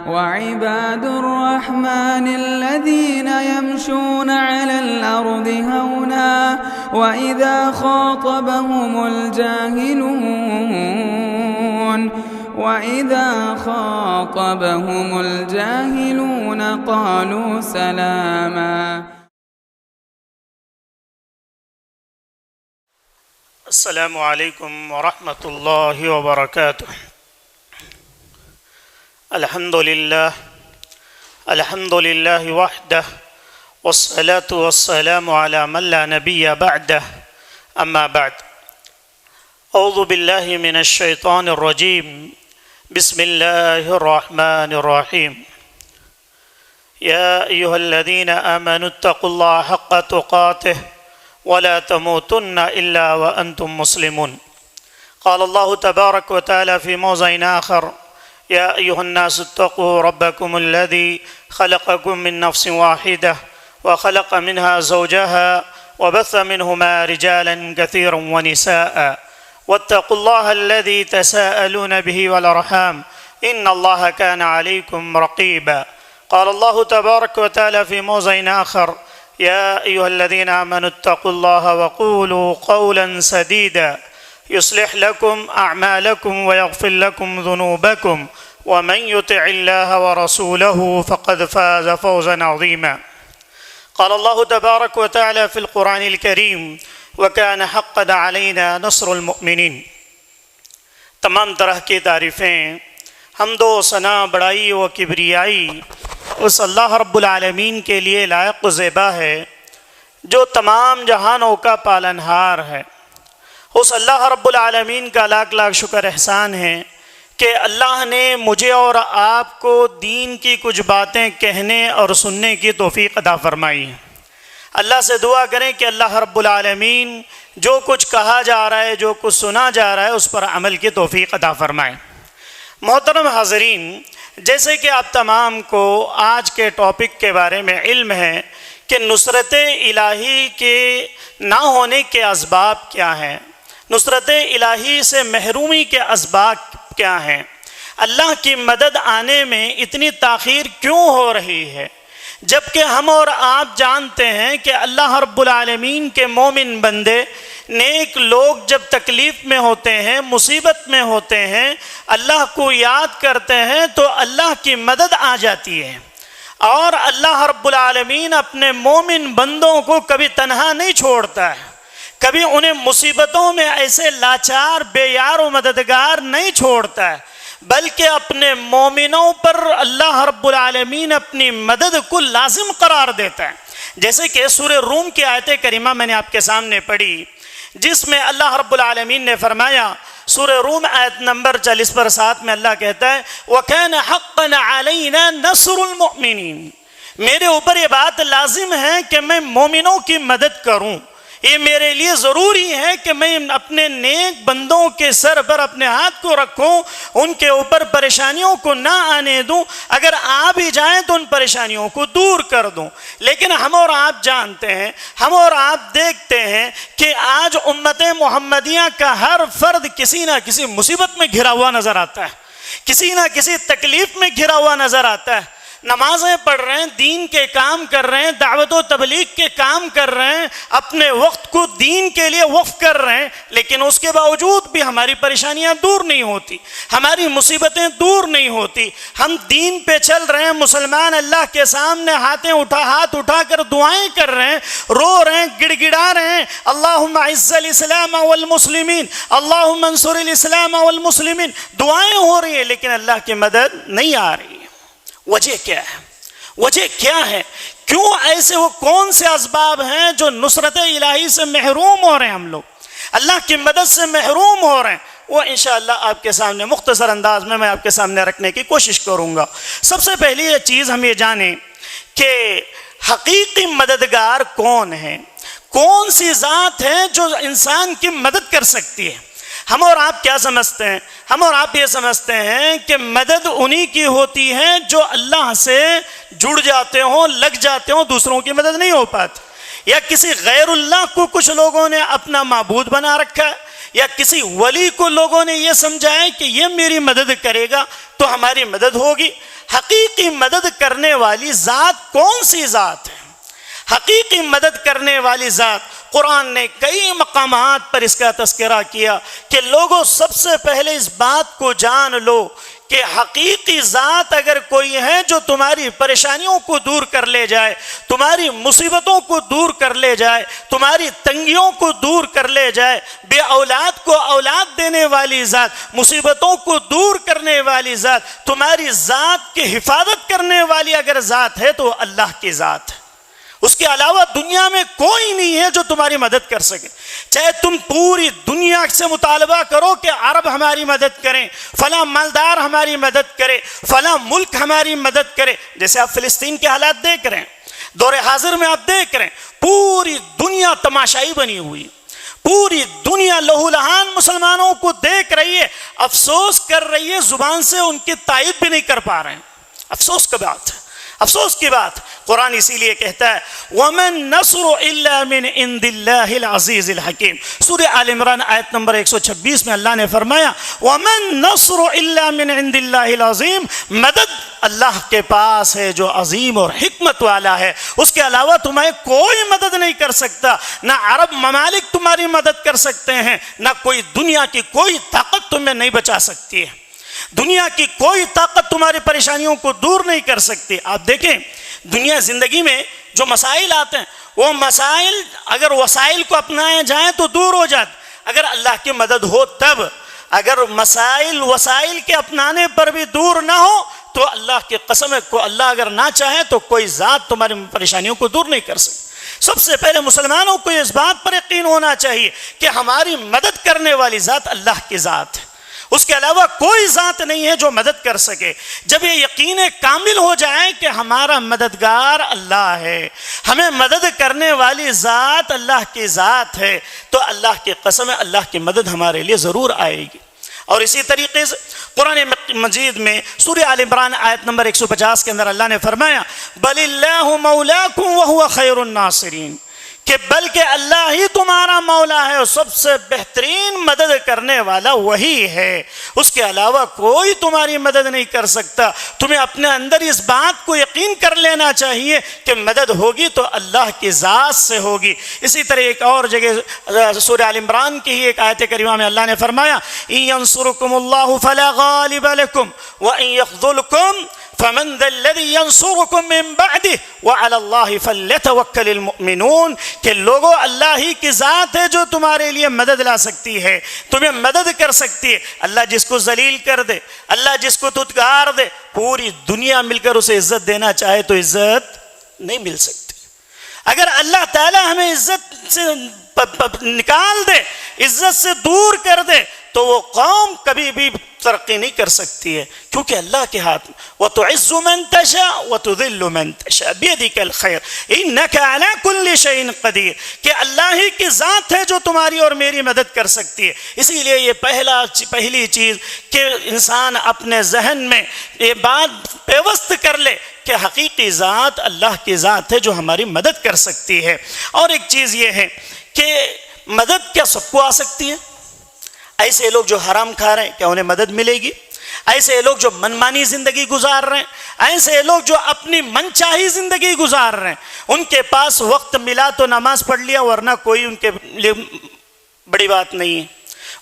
وعباد الرحمن الذين يمشون على الأرض هونا وإذا خاطبهم الجاهلون قالوا سلاما. السلام علیکم ورحمۃ اللہ وبرکاتہ. الحمد للہ وحدہ والصلاة والسلام على من لا نبی بعدہ. اما بعد، اعوذ باللہ من الشیطان الرجیم. بسم اللہ الرحمن الرحیم. یا ایہا الذین آمنوا اتقوا اللہ حق تقاتہ ولا تموتن الا وانتم مسلمون. قال الله تبارك وتعالى في موضع آخر: يا أيها الناس اتقوا ربكم الذي خلقكم من نفس واحدة وخلق منها زوجها وبث منهما رجالا كثيرا ونساء واتقوا الله الذي تساءلون به والأرحام إن الله كان عليكم رقيبا. قال الله تبارك وتعالى في موضع آخر: يا أيها الذين آمنوا اتقوا الله وقولوا قولا سديدا يصلح لكم أعمالكم ويغفر لكم ذنوبكم ومن يطع الله ورسوله فقد فاز فوزا عظيما. قال الله تبارك وتعالى في القرآن الكريم: وكان حقا علينا نصر المؤمنين. تمام طرح کی تعریفیں، حمد و ثنا، بڑائی و کبریائی اس اللہ رب العالمین کے لیے لائق و زیبا ہے جو تمام جہانوں کا پالنہار ہے. اس اللہ رب العالمین کا لاکھ لاکھ شکر احسان ہے کہ اللہ نے مجھے اور آپ کو دین کی کچھ باتیں کہنے اور سننے کی توفیق عطا فرمائی ہے. اللہ سے دعا کریں کہ اللہ رب العالمین جو کچھ کہا جا رہا ہے، جو کچھ سنا جا رہا ہے، اس پر عمل کی توفیق عطا فرمائے. محترم حاضرین، جیسے کہ آپ تمام کو آج کے ٹاپک کے بارے میں علم ہے کہ نصرت الہی کے نہ ہونے کے اسباب کیا ہیں، نصرت الہی سے محرومی کے اسباب کیا ہیں، اللہ کی مدد آنے میں اتنی تاخیر کیوں ہو رہی ہے، جبکہ ہم اور آپ جانتے ہیں کہ اللہ رب العالمین کے مومن بندے، نیک لوگ جب تکلیف میں ہوتے ہیں، مصیبت میں ہوتے ہیں، اللہ کو یاد کرتے ہیں تو اللہ کی مدد آ جاتی ہے. اور اللہ رب العالمین اپنے مومن بندوں کو کبھی تنہا نہیں چھوڑتا ہے، کبھی انہیں مصیبتوں میں ایسے لاچار، بے یار و مددگار نہیں چھوڑتا ہے، بلکہ اپنے مومنوں پر اللہ رب العالمین اپنی مدد کو لازم قرار دیتا ہے. جیسے کہ سورہ روم کی آیت کریمہ میں نے آپ کے سامنے پڑھی، جس میں اللہ رب العالمین نے فرمایا، سورہ روم آیت نمبر 40/7 میں اللہ کہتا ہے: وَكَانَ حَقًّا عَلَيْنَا نَصْرُ الْمُؤْمِنِينَ. میرے اوپر یہ بات لازم ہے کہ میں مومنوں کی مدد کروں. یہ میرے لیے ضروری ہے کہ میں اپنے نیک بندوں کے سر پر اپنے ہاتھ کو رکھوں، ان کے اوپر پریشانیوں کو نہ آنے دوں، اگر آ بھی جائیں تو ان پریشانیوں کو دور کر دوں. لیکن ہم اور آپ جانتے ہیں، ہم اور آپ دیکھتے ہیں کہ آج امت محمدیہ کا ہر فرد کسی نہ کسی مصیبت میں گھرا ہوا نظر آتا ہے، کسی نہ کسی تکلیف میں گھرا ہوا نظر آتا ہے. نمازیں پڑھ رہے ہیں، دین کے کام کر رہے ہیں، دعوت و تبلیغ کے کام کر رہے ہیں، اپنے وقت کو دین کے لیے وقف کر رہے ہیں، لیکن اس کے باوجود بھی ہماری پریشانیاں دور نہیں ہوتی، ہماری مصیبتیں دور نہیں ہوتی. ہم دین پہ چل رہے ہیں، مسلمان اللہ کے سامنے ہاتھ اٹھا کر دعائیں کر رہے ہیں، رو رہے ہیں، گڑ گڑا رہے ہیں: اللہم اعز الاسلام والمسلمین، اللہم انصر الاسلام والمسلمین. دعائیں ہو رہی ہیں لیکن اللہ کی مدد نہیں آ رہی. وجہ کیا ہے؟ وجہ کیا ہے؟ کیوں ایسے وہ کون سے اسباب ہیں جو نصرت الہی سے محروم ہو رہے ہیں؟ ہم لوگ اللہ کی مدد سے محروم ہو رہے ہیں. وہ انشاءاللہ آپ کے سامنے مختصر انداز میں آپ کے سامنے رکھنے کی کوشش کروں گا. سب سے پہلی یہ چیز ہم یہ جانیں کہ حقیقی مددگار کون ہے، کون سی ذات ہے جو انسان کی مدد کر سکتی ہے. ہم اور آپ کیا سمجھتے ہیں؟ ہم اور آپ یہ سمجھتے ہیں کہ مدد انہی کی ہوتی ہے جو اللہ سے جڑ جاتے ہوں، لگ جاتے ہوں، دوسروں کی مدد نہیں ہو پاتی. یا کسی غیر اللہ کو کچھ لوگوں نے اپنا معبود بنا رکھا ہے، یا کسی ولی کو لوگوں نے یہ سمجھا ہے کہ یہ میری مدد کرے گا تو ہماری مدد ہوگی. حقیقی مدد کرنے والی ذات کون سی ذات ہے؟ حقیقی مدد کرنے والی ذات، قرآن نے کئی مقامات پر اس کا تذکرہ کیا کہ لوگوں سب سے پہلے اس بات کو جان لو کہ حقیقی ذات اگر کوئی ہے جو تمہاری پریشانیوں کو دور کر لے جائے، تمہاری مصیبتوں کو دور کر لے جائے، تمہاری تنگیوں کو دور کر لے جائے، بے اولاد کو اولاد دینے والی ذات، مصیبتوں کو دور کرنے والی ذات، تمہاری ذات کی حفاظت کرنے والی اگر ذات ہے تو اللہ کی ذات ہے۔ اس کے علاوہ دنیا میں کوئی نہیں ہے جو تمہاری مدد کر سکے۔ چاہے تم پوری دنیا سے مطالبہ کرو کہ عرب ہماری مدد کریں، فلاں مالدار ہماری مدد کرے، فلاں ملک ہماری مدد کرے، جیسے آپ فلسطین کے حالات دیکھ رہے ہیں، دور حاضر میں آپ دیکھ رہے ہیں پوری دنیا تماشائی بنی ہوئی، پوری دنیا لہو لہان مسلمانوں کو دیکھ رہی ہے، افسوس کر رہی ہے، زبان سے ان کی تائید بھی نہیں کر پا رہے ہیں۔ افسوس کا بات ہے، افسوس کی بات۔ قرآن اسی لیے کہتا ہے وَمَن نَصْرُ إِلَّا مِنْ عِنْدِ اللَّهِ الْعَزِيزِ الْحَكِيمِ۔ سورہ آل عمران آیت نمبر 126 میں اللہ نے فرمایا وَمَن نَصْرُ إِلَّا مِنْ عِنْدِ اللَّهِ الْعَظِيمِ، مدد اللہ کے پاس ہے جو عظیم اور حکمت والا ہے، اس کے علاوہ تمہیں کوئی مدد نہیں کر سکتا، نہ عرب ممالک تمہاری مدد کر سکتے ہیں، نہ کوئی دنیا کی کوئی طاقت تمہیں نہیں بچا سکتی ہے، دنیا کی کوئی طاقت تمہاری پریشانیوں کو دور نہیں کر سکتی۔ آپ دیکھیں دنیا زندگی میں جو مسائل آتے ہیں وہ مسائل اگر وسائل کو اپنائے جائیں تو دور ہو جاتے، اگر اللہ کی مدد ہو تب، اگر مسائل وسائل کے اپنانے پر بھی دور نہ ہو تو اللہ کی قسم ہے کو اللہ اگر نہ چاہے تو کوئی ذات تمہاری پریشانیوں کو دور نہیں کر سکتی۔ سب سے پہلے مسلمانوں کو اس بات پر یقین ہونا چاہیے کہ ہماری مدد کرنے والی ذات اللہ کی ذات ہے، اس کے علاوہ کوئی ذات نہیں ہے جو مدد کر سکے۔ جب یہ یقین کامل ہو جائے کہ ہمارا مددگار اللہ ہے، ہمیں مدد کرنے والی ذات اللہ کی ذات ہے، تو اللہ کی قسم ہے اللہ کی مدد ہمارے لیے ضرور آئے گی۔ اور اسی طریقے سے قرآن مجید میں سورہ آل عمران آیت نمبر 150 کے اندر اللہ نے فرمایا بَلِ اللَّهُ مَوْلَاكُمْ وَهُوَ خَيْرُ النَّاصِرِينَ، کہ بلکہ اللہ ہی تمہارا مولا ہے اور سب سے بہترین مدد کرنے والا وہی ہے، اس کے علاوہ کوئی تمہاری مدد نہیں کر سکتا۔ تمہیں اپنے اندر اس بات کو یقین کر لینا چاہیے کہ مدد ہوگی تو اللہ کی ذات سے ہوگی۔ اسی طرح ایک اور جگہ سورہ آل عمران کی ہی ایک آیت کریمہ میں اللہ نے فرمایا إِن يَنصُرُكُمُ اللَّهُ فَلَا غَالِبَ لَكُمْ وَإِن يَخْذُلْكُمْ فَمَنْ ذَا الَّذِي يَنصُرُكُمْ مِنْ بَعْدِهِ وَعَلَى اللَّهِ فَلْيَتَوَكَّلِ الْمُؤْمِنُونَ، کہ لوگوں اللہ ہی کی ذات ہے جو تمہارے لیے مدد لا سکتی ہے، تمہیں مدد کر سکتی ہے۔ اللہ جس کو ذلیل کر دے، اللہ جس کو دھتکار دے، پوری دنیا مل کر اسے عزت دینا چاہے تو عزت نہیں مل سکتی۔ اگر اللہ تعالی ہمیں عزت سے نکال دے، عزت سے دور کر دے، تو وہ قوم کبھی بھی ترقی نہیں کر سکتی ہے، کیونکہ اللہ کے ہاتھ میں وَتُعِزُّ مَن تَشَاءُ وَتُذِلُّ مَن تَشَاءُ بِيَدِكَ الْخَيْرُ إِنَّكَ عَلَى كُلِّ شَيْءٍ قَدِيرٌ، کہ اللہ ہی کی ذات ہے جو تمہاری اور میری مدد کر سکتی ہے۔ اسی لیے یہ پہلی چیز کہ انسان اپنے ذہن میں یہ بات پیوست کر لے کہ حقیقی ذات اللہ کی ذات ہے جو ہماری مدد کر سکتی ہے۔ اور ایک چیز یہ ہے کہ مدد کیا سب کو آ سکتی ہے؟ ایسے لوگ جو حرام کھا رہے ہیں کیا انہیں مدد ملے گی؟ ایسے لوگ جو منمانی زندگی گزار رہے ہیں، ایسے لوگ جو اپنی من چاہی زندگی گزار رہے ہیں، ان کے پاس وقت ملا تو نماز پڑھ لیا ورنہ کوئی ان کے لیے بڑی بات نہیں ہے،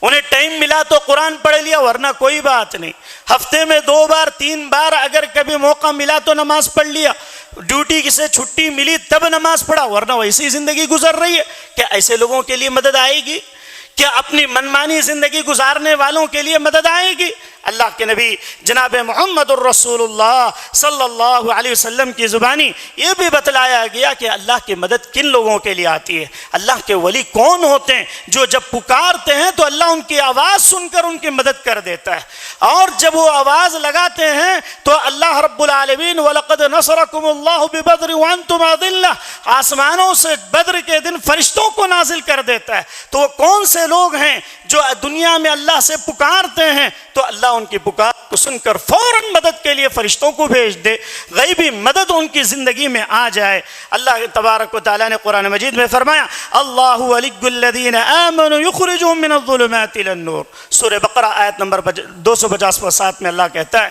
انہیں ٹائم ملا تو قرآن پڑھ لیا ورنہ کوئی بات نہیں، ہفتے میں 2 بار 3 بار اگر کبھی موقع ملا تو نماز پڑھ لیا، ڈیوٹی سے چھٹی ملی تب نماز پڑھا ورنہ ویسی زندگی گزر رہی ہے، کیا ایسے لوگوں کے لیے مدد آئے گی؟ کیا اپنی منمانی زندگی گزارنے والوں کے لیے مدد آئے گی؟ اللہ کے نبی جناب محمد الرسول اللہ صلی اللہ علیہ وسلم کی زبانی یہ بھی بتلایا گیا کہ اللہ کی مدد کن لوگوں کے لیے آتی ہے۔ اللہ کے ولی کون ہوتے ہیں جو جب پکارتے ہیں تو اللہ ان کی آواز سن کر ان کی مدد کر دیتا ہے، اور جب وہ آواز لگاتے ہیں تو اللہ رب العالمین وَلَقَدْ نَصَرَكُمُ اللَّهُ بِبَدْرٍ وَأَنْتُمْ أَذِلَّةٌ، آسمانوں سے بدر کے دن فرشتوں کو نازل کر دیتا ہے۔ تو وہ کون سے لوگ ہیں جو دنیا میں اللہ سے پکارتے ہیں تو اللہ ان کی پکار کو سن کر فوراً مدد کے لیے فرشتوں کو بھیج دے، غیبی مدد ان کی زندگی میں آ جائے۔ اللہ تبارک و تعالیٰ نے قرآن مجید میں فرمایا اللہ ولی الذین آمنوا یخرجهم من الظلمات الى النور، سورہ بقرہ آیت نمبر 250 میں اللہ کہتا ہے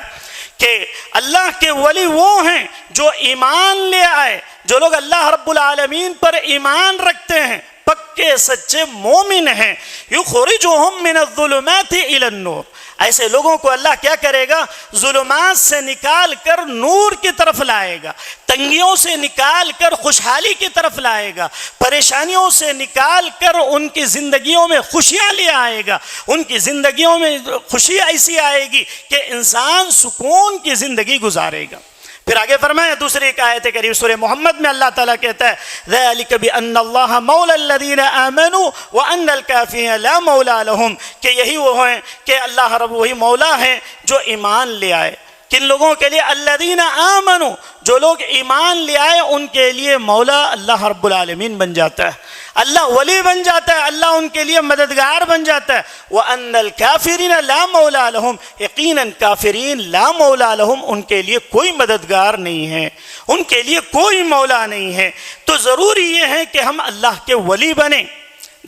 کہ اللہ کے ولی وہ ہیں جو ایمان لے آئے، جو لوگ اللہ رب العالمین پر ایمان رکھتے ہیں، پکے سچے مومن ہیں، یخرجہم من الظلمات الی النور، ایسے لوگوں کو اللہ کیا کرے گا؟ ظلمات سے نکال کر نور کی طرف لائے گا، تنگیوں سے نکال کر خوشحالی کی طرف لائے گا، پریشانیوں سے نکال کر ان کی زندگیوں میں خوشیاں لے آئے گا، ان کی زندگیوں میں خوشی ایسی آئے گی کہ انسان سکون کی زندگی گزارے گا۔ پھر آگے فرمایا دوسری ایک آیت کریم سورہ محمد میں اللہ تعالیٰ کہتا ہے ذَلِكَ بِأَنَّ اللَّهَ مَوْلَى الَّذِينَ آمَنُوا وَأَنَّ الْكَافِرِينَ لَا مَوْلَى لَهُمْ، کہ یہی وہ ہیں کہ اللہ رب وہی مولا ہے جو ایمان لے آئے۔ کن لوگوں کے لیے؟ الذین آمنوا، جو لوگ ایمان لے آئے ان کے لیے مولا اللہ رب العالمین بن جاتا ہے، اللہ ولی بن جاتا ہے، اللہ ان کے لیے مددگار بن جاتا ہے۔ وَأَنَّ الْكَافِرِينَ لَا مَوْلَى لَهُمْ، یقیناً کافرین لا مولا لہم، ان کے لیے کوئی مددگار نہیں ہے، ان کے لیے کوئی مولا نہیں ہے۔ تو ضروری یہ ہے کہ ہم اللہ کے ولی بنیں۔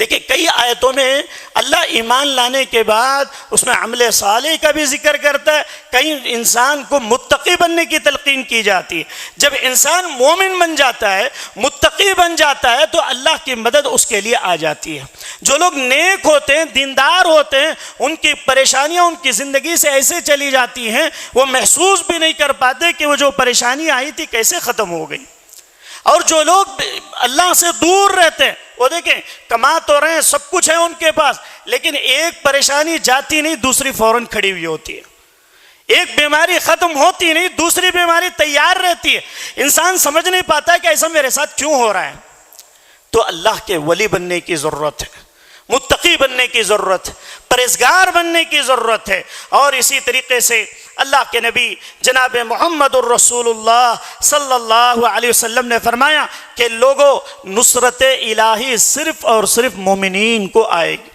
دیکھیں کئی آیتوں میں اللہ ایمان لانے کے بعد اس میں عمل صالح کا بھی ذکر کرتا ہے، کئی انسان کو متقی بننے کی تلقین کی جاتی ہے۔ جب انسان مومن بن جاتا ہے، متقی بن جاتا ہے، تو اللہ کی مدد اس کے لیے آ جاتی ہے۔ جو لوگ نیک ہوتے ہیں، دیندار ہوتے ہیں، ان کی پریشانیاں ان کی زندگی سے ایسے چلی جاتی ہیں وہ محسوس بھی نہیں کر پاتے کہ وہ جو پریشانی آئی تھی کیسے ختم ہو گئی۔ اور جو لوگ اللہ سے دور رہتے ہیں وہ دیکھیں کما تو رہے ہیں، سب کچھ ہے ان کے پاس، لیکن ایک پریشانی جاتی نہیں دوسری فوراً کھڑی ہوئی ہوتی ہے، ایک بیماری ختم ہوتی نہیں دوسری بیماری تیار رہتی ہے۔ انسان سمجھ نہیں پاتا کہ ایسا میرے ساتھ کیوں ہو رہا ہے۔ تو اللہ کے ولی بننے کی ضرورت ہے، متقی بننے کی ضرورت ہے، پرہیزگار بننے کی ضرورت ہے۔ اور اسی طریقے سے اللہ کے نبی جناب محمد الرسول اللہ صلی اللہ علیہ وسلم نے فرمایا کہ لوگوں، نصرت الہی صرف اور صرف مومنین کو آئے گی،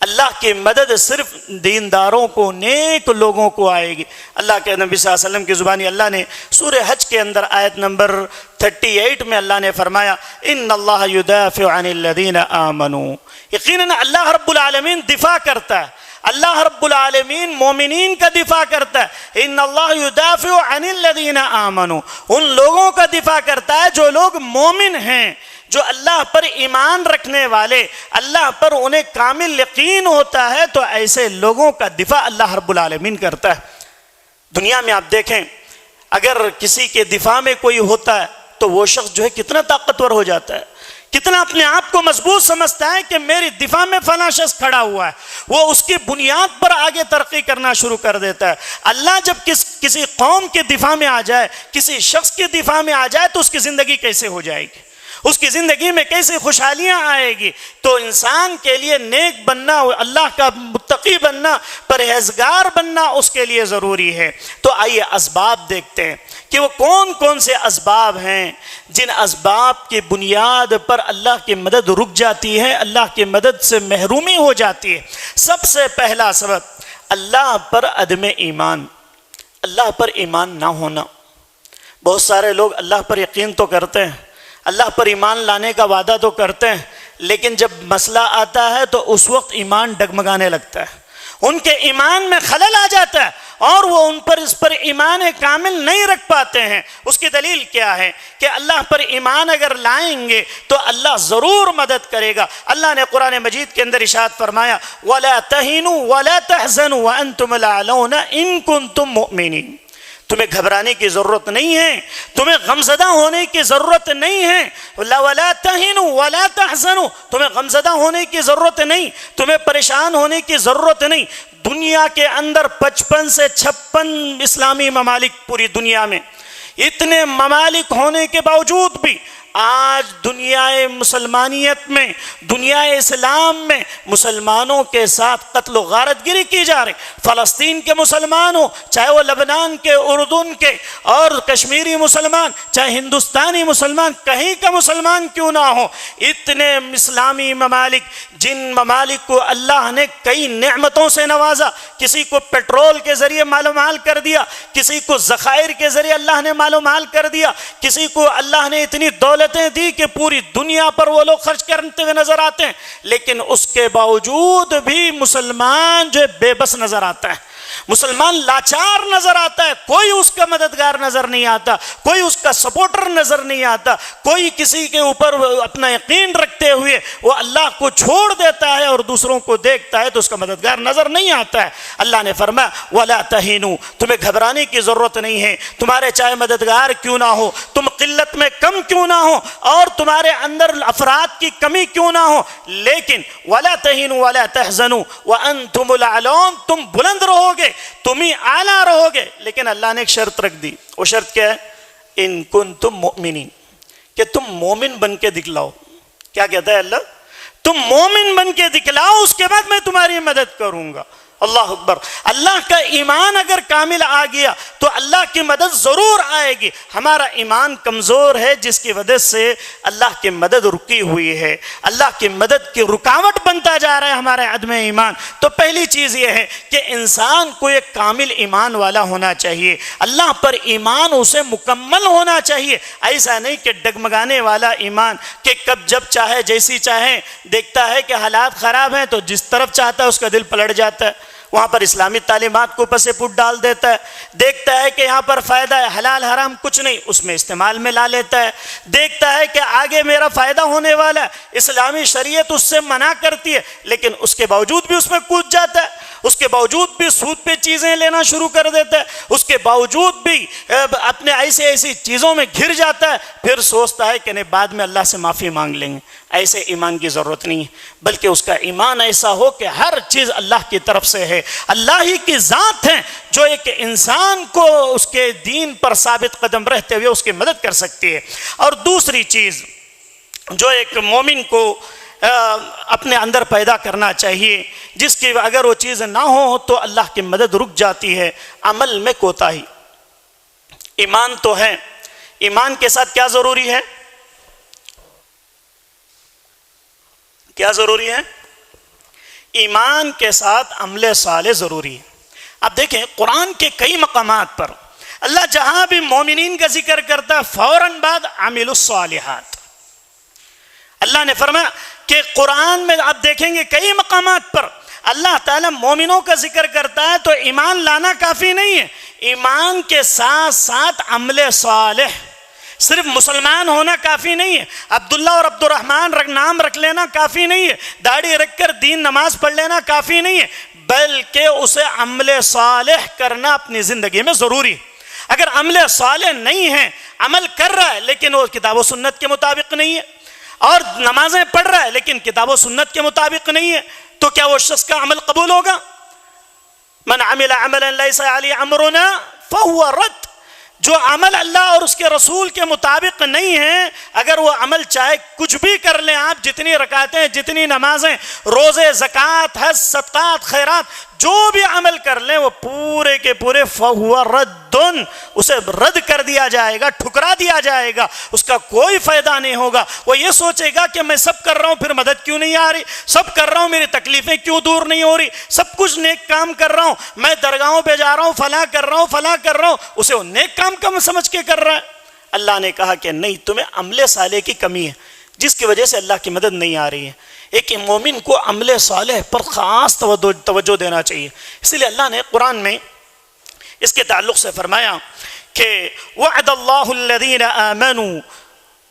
اللہ کی مدد صرف دینداروں کو، نیک لوگوں کو آئے گی۔ اللہ کے نبی صلی اللہ علیہ وسلم کی زبانی اللہ نے سورہ حج کے اندر آیت نمبر 38 میں اللہ نے فرمایا ان اللہ یدافع عن الذین آمنوا، یقیناً اللہ رب العالمین دفاع کرتا ہے، اللہ رب العالمین مومنین کا دفاع کرتا ہے۔ ان اللہ یدافع عن الذین آمنوا، ان لوگوں کا دفاع کرتا ہے جو لوگ مومن ہیں، جو اللہ پر ایمان رکھنے والے، اللہ پر انہیں کامل یقین ہوتا ہے، تو ایسے لوگوں کا دفاع اللہ رب العالمین کرتا ہے۔ دنیا میں آپ دیکھیں اگر کسی کے دفاع میں کوئی ہوتا ہے تو وہ شخص جو ہے کتنا طاقتور ہو جاتا ہے، کتنا اپنے آپ کو مضبوط سمجھتا ہے کہ میری دفاع میں فلاں شخص کھڑا ہوا ہے، وہ اس کی بنیاد پر آگے ترقی کرنا شروع کر دیتا ہے۔ اللہ جب کسی قوم کے دفاع میں آ جائے، کسی شخص کے دفاع میں آ جائے تو اس کی زندگی کیسے ہو جائے گی، اس کی زندگی میں کیسے خوشحالیاں آئے گی۔ تو انسان کے لیے نیک بننا، اللہ کا متقی بننا، پرہیزگار بننا اس کے لیے ضروری ہے۔ تو آئیے اسباب دیکھتے ہیں کہ وہ کون کون سے اسباب ہیں جن اسباب کی بنیاد پر اللہ کی مدد رک جاتی ہے، اللہ کی مدد سے محرومی ہو جاتی ہے۔ سب سے پہلا سبب اللہ پر عدم ایمان، اللہ پر ایمان نہ ہونا۔ بہت سارے لوگ اللہ پر یقین تو کرتے ہیں، اللہ پر ایمان لانے کا وعدہ تو کرتے ہیں، لیکن جب مسئلہ آتا ہے تو اس وقت ایمان ڈگمگانے لگتا ہے، ان کے ایمان میں خلل آ جاتا ہے اور وہ اس پر ایمان کامل نہیں رکھ پاتے ہیں۔ اس کی دلیل کیا ہے کہ اللہ پر ایمان اگر لائیں گے تو اللہ ضرور مدد کرے گا۔ اللہ نے قرآن مجید کے اندر ارشاد فرمایا وَلَا تَهِنُوا وَلَا تَحْزَنُوا وَأَنْتُمُ الْأَعْلَوْنَ إِن كُنتُم مُؤْمِنِينَ، تمہیں گھبرانے کی ضرورت نہیں ہے، تمہیں غمزدہ ہونے کی ضرورت نہیں ہے۔ وَلَا تَهِنُوا وَلَا تَحْزَنُوا، تمہیں غمزدہ ہونے کی ضرورت نہیں، تمہیں پریشان ہونے کی ضرورت نہیں۔ دنیا کے اندر 55 سے 56 اسلامی ممالک پوری دنیا میں، اتنے ممالک ہونے کے باوجود بھی آج دنیا مسلمانیت میں، دنیا اسلام میں مسلمانوں کے ساتھ قتل و غارت گری کی جا رہی۔ فلسطین کے مسلمان ہو، چاہے وہ لبنان کے، اردن کے، اور کشمیری مسلمان، چاہے ہندوستانی مسلمان، کہیں کا مسلمان کیوں نہ ہو، اتنے اسلامی ممالک جن ممالک کو اللہ نے کئی نعمتوں سے نوازا، کسی کو پیٹرول کے ذریعے مال و مال کر دیا، کسی کو ذخائر کے ذریعے اللہ نے مال و مال کر دیا، کسی کو اللہ نے اتنی دولتیں دی کہ پوری دنیا پر وہ لوگ خرچ کرتے ہوئے نظر آتے ہیں، لیکن اس کے باوجود بھی مسلمان جو بے بس نظر آتا ہے۔ مسلمان لاچار نظر آتا ہے، کوئی اس کا مددگار نظر نہیں آتا، کوئی اس کا سپورٹر نظر نہیں آتا، کوئی کسی کے اوپر اپنا یقین رکھتے ہوئے وہ اللہ کو چھوڑ دیتا ہے اور دوسروں کو دیکھتا ہے تو اس کا مددگار نظر نہیں آتا ہے۔ اللہ نے فرمایا وَلَا تَهِنُوا، تمہیں گھبرانے کی ضرورت نہیں ہے، تمہارے چاہے مددگار کیوں نہ ہو، تم قلت میں کم کیوں نہ ہو اور تمہارے اندر افراد کی کمی کیوں نہ ہو، لیکن وَلَا تَهِنُوا وَلَا تَحْزَنُوا وَأَنْتُمُ الْأَعْلَوْنَ، تم بلند رہو گے، تم ہی اعلیٰ رہو گے۔ لیکن اللہ نے ایک شرط رکھ دی، وہ شرط کیا ہے؟ ان کنتم مؤمنین، کہ تم مومن بن کے دکھلاؤ۔ کیا کہتا ہے اللہ؟ تم مومن بن کے دکھلاؤ، اس کے بعد میں تمہاری مدد کروں گا۔ اللہ اکبر۔ اللہ کا ایمان اگر کامل آ گیا تو اللہ کی مدد ضرور آئے گی۔ ہمارا ایمان کمزور ہے جس کی وجہ سے اللہ کی مدد رکی ہوئی ہے، اللہ کی مدد کی رکاوٹ بنتا جا رہا ہے ہمارے عدم ایمان۔ تو پہلی چیز یہ ہے کہ انسان کو ایک کامل ایمان والا ہونا چاہیے، اللہ پر ایمان اسے مکمل ہونا چاہیے، ایسا نہیں کہ ڈگمگانے والا ایمان کہ کب جب چاہے جیسی چاہے، دیکھتا ہے کہ حالات خراب ہیں تو جس طرف چاہتا ہے اس کا دل پلٹ جاتا ہے، وہاں پر اسلامی تعلیمات کو پس پٹ ڈال دیتا ہے، دیکھتا ہے کہ یہاں پر فائدہ ہے، حلال حرام کچھ نہیں، اس میں استعمال میں لا لیتا ہے، دیکھتا ہے کہ آگے میرا فائدہ ہونے والا ہے، اسلامی شریعت اس سے منع کرتی ہے لیکن اس کے باوجود بھی اس میں کود جاتا ہے، اس کے باوجود بھی سود پہ چیزیں لینا شروع کر دیتا ہے، اس کے باوجود بھی اپنے ایسی چیزوں میں گھر جاتا ہے، پھر سوچتا ہے کہ نہیں بعد میں اللہ سے معافی مانگ لیں گے۔ ایسے ایمان کی ضرورت نہیں ہے، بلکہ اس کا ایمان ایسا ہو کہ ہر چیز اللہ کی طرف سے ہے، اللہ ہی کی ذات ہے جو ایک انسان کو اس کے دین پر ثابت قدم رہتے ہوئے اس کی مدد کر سکتی ہے۔ اور دوسری چیز جو ایک مومن کو اپنے اندر پیدا کرنا چاہیے، جس کی اگر وہ چیز نہ ہو تو اللہ کی مدد رک جاتی ہے، عمل میں کوتاہی۔ ایمان تو ہے، ایمان کے ساتھ کیا ضروری ہے؟ کیا ضروری ہے؟ ایمان کے ساتھ عمل صالح ضروری ہے۔ اب دیکھیں قرآن کے کئی مقامات پر اللہ جہاں بھی مومنین کا ذکر کرتا ہے فوراً بعد عملوا الصالحات۔ اللہ نے فرمایا کہ قرآن میں آپ دیکھیں گے کئی مقامات پر اللہ تعالیٰ مومنوں کا ذکر کرتا ہے تو ایمان لانا کافی نہیں ہے، ایمان کے ساتھ ساتھ عمل صالح۔ صرف مسلمان ہونا کافی نہیں ہے، عبداللہ اور عبد الرحمن نام رکھ لینا کافی نہیں ہے، داڑھی رکھ کر دین نماز پڑھ لینا کافی نہیں ہے، بلکہ اسے عمل صالح کرنا اپنی زندگی میں ضروری ہے۔ اگر عمل صالح نہیں ہے، عمل کر رہا ہے لیکن وہ کتاب و سنت کے مطابق نہیں ہے، اور نمازیں پڑھ رہا ہے لیکن کتاب و سنت کے مطابق نہیں ہے، تو کیا وہ شخص کا عمل قبول ہوگا؟ من عمل عملا لیس علی امرنا فہو رد۔ جو عمل اللہ اور اس کے رسول کے مطابق نہیں ہے، اگر وہ عمل چاہے کچھ بھی کر لیں آپ، جتنی رکعتیں، جتنی نمازیں، روزے، زکوٰۃ، حج، صدقات، خیرات، جو بھی عمل کر لیں وہ پورے کے پورے فہو رد، اسے رد کر دیا جائے گا، ٹھکرا دیا جائے گا، اس کا کوئی فائدہ نہیں ہوگا۔ وہ یہ سوچے گا کہ میں سب کر رہا ہوں پھر مدد کیوں نہیں آ رہی، سب کر رہا ہوں میری تکلیفیں کیوں دور نہیں ہو رہی، سب کچھ نیک کام کر رہا ہوں، میں درگاہوں پہ جا رہا ہوں، فلاں کر رہا ہوں، فلاں کر رہا ہوں، اسے وہ نیک کام کم سمجھ کے کر رہا ہے۔ اللہ نے کہا کہ نہیں، تمہیں عمل صالح کی کمی ہے جس کی وجہ سے اللہ کی مدد نہیں آ رہی ہے۔ ایک مومن کو عمل صالح پر خاص توجہ دینا چاہیے، اس لیے اللہ نے قرآن میں اس کے تعلق سے فرمایا کہ وعد اللہ الذین آمنوا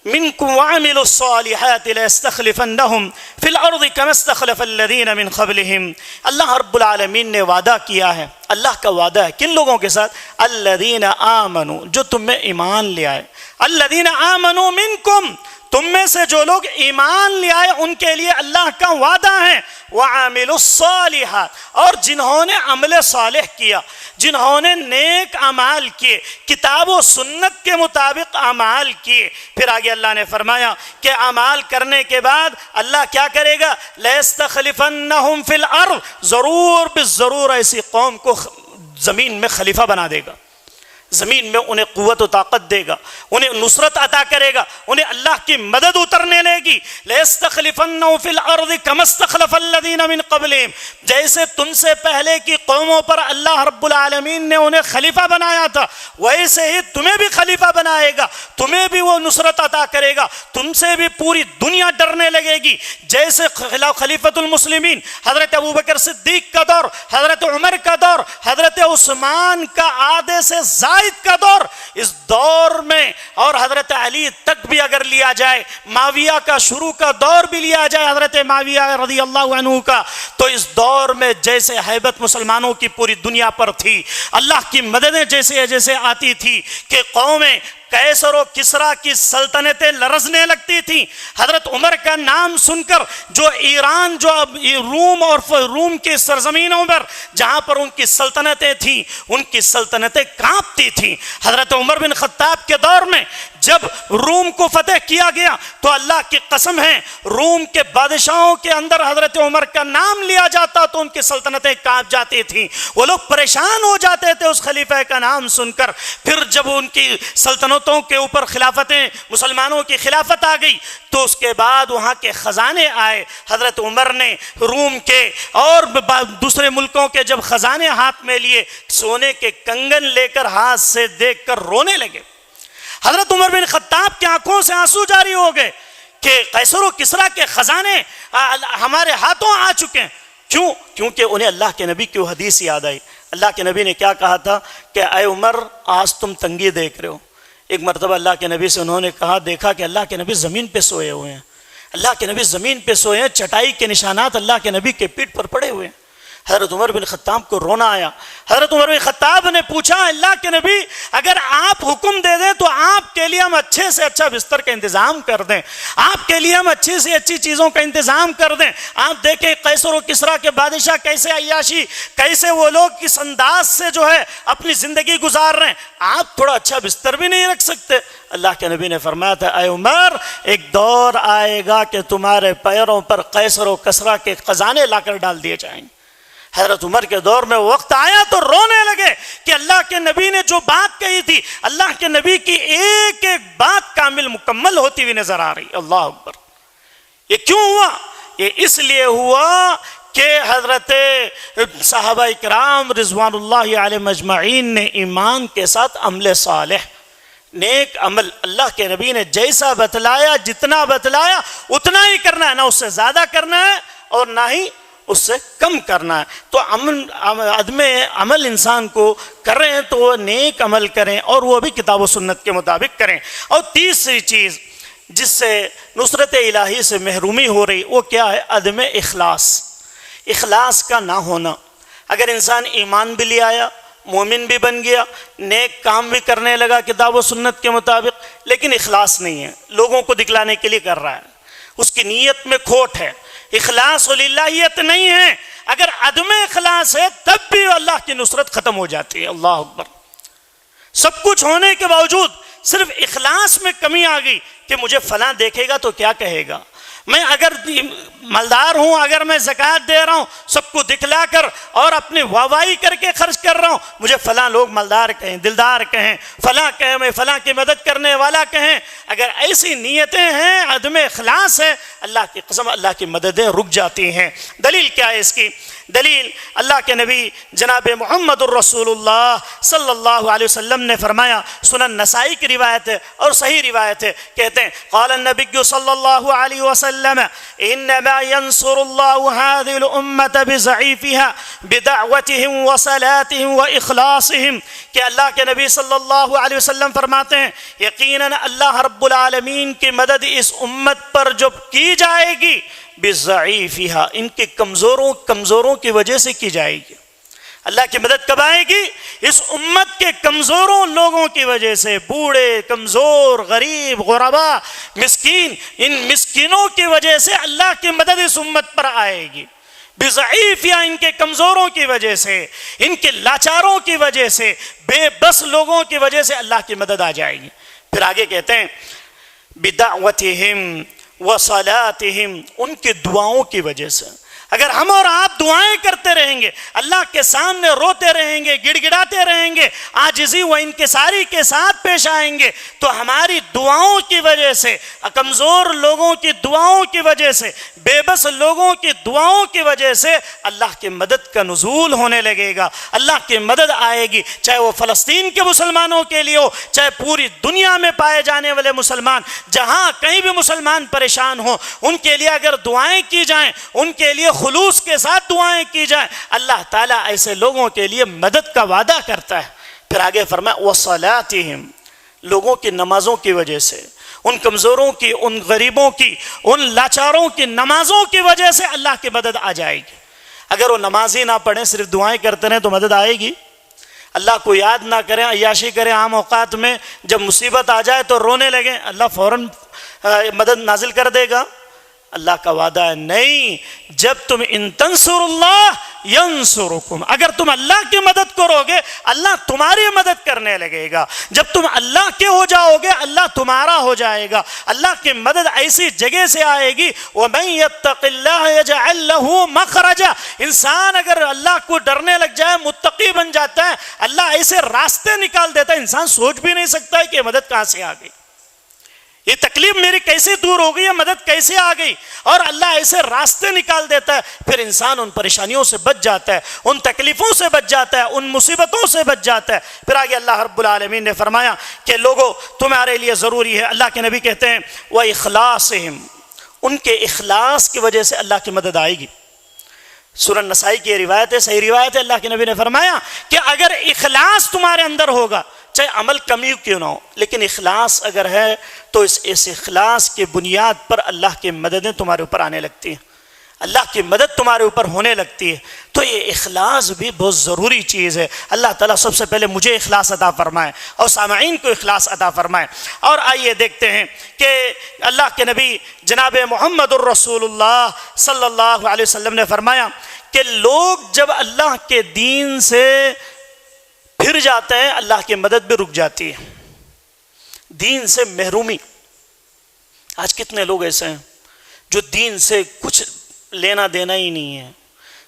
منکم وعملوا الصالحات ليستخلفنهم فی الارض كما استخلف الذین من قبلهم۔ اللہ رب العالمین نے وعدہ کیا ہے، اللہ کا وعدہ ہے کن لوگوں کے ساتھ؟ الذین آمنوا، جو تم میں ایمان لے آئے، الذین آمنوا منکم، تم میں سے جو لوگ ایمان لے آئے ان کے لیے اللہ کا وعدہ ہے، وعاملوا الصالحات، اور جنہوں نے عمل صالح کیا، جنہوں نے نیک اعمال کیے، کتاب و سنت کے مطابق اعمال کیے۔ پھر آگے اللہ نے فرمایا کہ اعمال کرنے کے بعد اللہ کیا کرے گا؟ لَيَسْتَخْلِفَنَّهُمْ فِي الْأَرْضِ، ضرور بالضرور ایسی قوم کو زمین میں خلیفہ بنا دے گا۔ زمین میں انہیں قوت و طاقت دے گا، انہیں نصرت عطا کرے گا، انہیں اللہ کی مدد اترنے لے گی۔ لَيَسْتَخْلِفَنَّهُ فِي الْأَرْضِ كَمَا اسْتَخْلَفَ الَّذِينَ مِن قَبْلِهِمْ، جیسے تم سے پہلے کی قوموں پر اللہ رب العالمین نے انہیں خلیفہ بنایا تھا، ویسے ہی تمہیں بھی خلیفہ بنائے گا، تمہیں بھی وہ نصرت عطا کرے گا، تم سے بھی پوری دنیا ڈرنے لگے گی۔ جیسے خلیفۃ المسلمین حضرت ابوبکر صدیق کا دور، حضرت عمر کا دور، حضرت عثمان کا آدھے سے زائد کا دور، اس دور میں اور حضرت علی تک بھی اگر لیا جائے، معاویہ کا شروع کا دور بھی لیا جائے حضرت معاویہ رضی اللہ عنہ کا، تو اس دور میں جیسے ہیبت مسلمانوں کی پوری دنیا پر تھی، اللہ کی مددیں جیسے جیسے آتی تھی کہ قومیں قیصر و کسریٰ کی سلطنتیں لرزنے لگتی تھیں۔ حضرت عمر کا نام سن کر جو ایران، جو روم اور روم کی سرزمینوں پر جہاں پر ان کی سلطنتیں تھیں، ان کی سلطنتیں کانپتی تھیں۔ حضرت عمر بن خطاب کے دور میں جب روم کو فتح کیا گیا تو اللہ کی قسم ہے روم کے بادشاہوں کے اندر حضرت عمر کا نام لیا جاتا تو ان کی سلطنتیں کانپ جاتی تھیں، وہ لوگ پریشان ہو جاتے تھے اس خلیفہ کا نام سن کر۔ پھر جب ان کی سلطنتوں کے اوپر خلافتیں، مسلمانوں کی خلافت آ گئی تو اس کے بعد وہاں کے خزانے آئے، حضرت عمر نے روم کے اور دوسرے ملکوں کے جب خزانے ہاتھ میں لیے، سونے کے کنگن لے کر ہاتھ سے دیکھ کر رونے لگے۔ حضرت عمر بن خطاب کی آنکھوں سے آنسو جاری ہو گئے کہ قیصر و کسریٰ کے خزانے ہمارے ہاتھوں آ چکے ہیں۔ کیوں؟ کیونکہ انہیں اللہ کے نبی کی حدیث یاد آئی۔ اللہ کے نبی نے کیا کہا تھا کہ اے عمر آج تم تنگی دیکھ رہے ہو۔ ایک مرتبہ اللہ کے نبی سے انہوں نے کہا، دیکھا کہ اللہ کے نبی زمین پہ سوئے ہوئے ہیں، اللہ کے نبی زمین پہ سوئے ہیں، چٹائی کے نشانات اللہ کے نبی کے پیٹھ پر پڑے ہوئے ہیں۔ حضرت عمر بن خطاب کو رونا آیا۔ حضرت عمر بن خطاب نے پوچھا، اللہ کے نبی اگر آپ حکم دے دیں تو آپ کے لیے ہم اچھے سے اچھا بستر کا انتظام کر دیں، آپ کے لیے ہم اچھی سے اچھی چیزوں کا انتظام کر دیں۔ آپ دیکھیں قیصر و کسریٰ کے بادشاہ کیسے عیاشی، کیسے وہ لوگ کس انداز سے جو ہے اپنی زندگی گزار رہے ہیں، آپ تھوڑا اچھا بستر بھی نہیں رکھ سکتے؟ اللہ کے نبی نے فرمایا تھا، اے عمر ایک دور آئے گا کہ تمہارے پیروں پر قیصر و کسریٰ کے خزانے لا کر ڈال دیے جائیں گے۔ حضرت عمر کے دور میں وقت آیا تو رونے لگے کہ اللہ کے نبی نے جو بات کہی تھی، اللہ کے نبی کی ایک ایک بات کامل مکمل ہوتی ہوئی نظر آ رہی۔ اللہ اکبر۔ یہ کیوں ہوا؟ یہ اس لیے ہوا کہ حضرت صحابہ کرام رضوان اللہ علیہم اجمعین نے ایمان کے ساتھ عمل صالح، نیک عمل، اللہ کے نبی نے جیسا بتلایا، جتنا بتلایا اتنا ہی کرنا ہے، نہ اس سے زیادہ کرنا ہے اور نہ ہی اس سے کم کرنا ہے۔ تو عدم عمل انسان کو کر رہے ہیں تو وہ نیک عمل کریں اور وہ بھی کتاب و سنت کے مطابق کریں۔ اور تیسری چیز جس سے نصرت الہی سے محرومی ہو رہی وہ کیا ہے؟ عدم اخلاص، اخلاص کا نہ ہونا۔ اگر انسان ایمان بھی لے آیا، مومن بھی بن گیا، نیک کام بھی کرنے لگا کتاب و سنت کے مطابق، لیکن اخلاص نہیں ہے، لوگوں کو دکھلانے کے لیے کر رہا ہے، اس کی نیت میں کھوٹ ہے، اخلاص و للہیت نہیں ہے۔ اگر عدم اخلاص ہے تب بھی اللہ کی نصرت ختم ہو جاتی ہے۔ اللہ اکبر۔ سب کچھ ہونے کے باوجود صرف اخلاص میں کمی آ گئی کہ مجھے فلاں دیکھے گا تو کیا کہے گا، میں اگر مالدار ہوں، اگر میں زکوٰۃ دے رہا ہوں سب کو دکھلا کر اور اپنی واہواہی کر کے خرچ کر رہا ہوں، مجھے فلاں لوگ مالدار کہیں، دلدار کہیں، فلاں کہیں، میں فلاں کی مدد کرنے والا کہیں، اگر ایسی نیتیں ہیں، عدم اخلاص ہے، اللہ کی قسم اللہ کی مددیں رک جاتی ہیں۔ دلیل کیا ہے اس کی؟ دلیل اللہ کے نبی جناب محمد الرسول اللہ صلی اللہ علیہ وسلم نے فرمایا، سنن نسائی کی روایت ہے اور صحیح روایت ہے، کہتے ہیں قال النبی صلی اللہ علیہ وسلم انما ينصر الله هذه الامه بضعيفها بدعوتهم وصلاتهم واخلاصهم، کہ اللہ کے نبی صلی اللہ علیہ وسلم فرماتے ہیں یقیناً اللہ رب العالمین کی مدد اس امت پر جو کی جائے گی بضعیفها، ان کے کمزوروں کی وجہ سے کی جائے گی۔ اللہ کی مدد کب آئے گی؟ اس امت کے کمزوروں لوگوں کی وجہ سے، بوڑھے، کمزور، غریب، غربا، مسکین، ان مسکینوں کی وجہ سے اللہ کی مدد اس امت پر آئے گی۔ بضعیفها، ان کے کمزوروں کی وجہ سے، ان کے لاچاروں کی وجہ سے، بے بس لوگوں کی وجہ سے اللہ کی مدد آ جائے گی۔ پھر آگے کہتے ہیں بدعوتہم وصلاتہم، ان کی دعاؤں کی وجہ سے۔ اگر ہم اور آپ دعائیں کرتے رہیں گے، اللہ کے سامنے روتے رہیں گے، گڑ گڑاتے رہیں گے، عاجزی و انکساری کے ساتھ پیش آئیں گے، تو ہماری دعاؤں کی وجہ سے، کمزور لوگوں کی دعاؤں کی وجہ سے، بے بس لوگوں کی دعاؤں کی وجہ سے اللہ کی مدد کا نزول ہونے لگے گا، اللہ کی مدد آئے گی، چاہے وہ فلسطین کے مسلمانوں کے لیے ہو، چاہے پوری دنیا میں پائے جانے والے مسلمان، جہاں کہیں بھی مسلمان پریشان ہوں، ان کے لیے اگر دعائیں کی جائیں، ان کے لیے خلوص کے ساتھ دعائیں کی جائیں، اللہ تعالیٰ ایسے لوگوں کے لیے مدد کا وعدہ کرتا ہے۔ پھر آگے فرمایا وَصَلَاتِهِمْ، لوگوں کی نمازوں کی وجہ سے، ان کمزوروں کی، ان غریبوں کی، ان لاچاروں کی نمازوں کی وجہ سے اللہ کی مدد آ جائے گی۔ اگر وہ نماز ہی نہ پڑھیں، صرف دعائیں کرتے رہیں تو مدد آئے گی؟ اللہ کو یاد نہ کریں، عیاشی کریں، عام اوقات میں جب مصیبت آ جائے تو رونے لگیں، اللہ فوراً مدد نازل کر دے گا؟ اللہ کا وعدہ ہے نہیں، جب تم ان تنصروا اللہ ینصرکم، اگر تم اللہ کی مدد کرو گے اللہ تمہاری مدد کرنے لگے گا، جب تم اللہ کے ہو جاؤ گے اللہ تمہارا ہو جائے گا۔ اللہ کی مدد ایسی جگہ سے آئے گی، وَمَن يَتَّقِ اللَّهَ يَجْعَلْ لَهُ مَخْرَجًا، انسان اگر اللہ کو ڈرنے لگ جائے، متقی بن جاتا ہے، اللہ ایسے راستے نکال دیتا ہے، انسان سوچ بھی نہیں سکتا ہے کہ یہ مدد کہاں سے آ گئی، یہ تکلیف میری کیسے دور ہو گئی، یہ مدد کیسے آ گئی، اور اللہ ایسے راستے نکال دیتا ہے، پھر انسان ان پریشانیوں سے بچ جاتا ہے، ان تکلیفوں سے بچ جاتا ہے، ان مصیبتوں سے بچ جاتا ہے۔ پھر آگے اللہ رب العالمین نے فرمایا کہ لوگوں تمہارے لیے ضروری ہے، اللہ کے نبی کہتے ہیں وَإِخْلَاصِهِمْ، ان کے اخلاص کی وجہ سے اللہ کی مدد آئے گی۔ سورہ نسائی کی روایت ہے، صحیح روایت ہے، اللہ کے نبی نے فرمایا کہ اگر اخلاص تمہارے اندر ہوگا، چاہے عمل کمی کیوں نہ ہو، لیکن اخلاص اگر ہے تو اس اخلاص کی بنیاد پر اللہ کی مددیں تمہارے اوپر آنے لگتی ہیں، اللہ کی مدد تمہارے اوپر ہونے لگتی ہے۔ تو یہ اخلاص بھی بہت ضروری چیز ہے۔ اللہ تعالیٰ سب سے پہلے مجھے اخلاص عطا فرمائے اور سامعین کو اخلاص عطا فرمائے۔ اور آئیے دیکھتے ہیں کہ اللہ کے نبی جناب محمد الرسول اللہ صلی اللہ علیہ وسلم نے فرمایا کہ لوگ جب اللہ کے دین سے پھر جاتے ہیں اللہ کی مدد بھی رک جاتی ہے۔ دین سے محرومی، آج کتنے لوگ ایسے ہیں جو دین سے کچھ لینا دینا ہی نہیں ہے،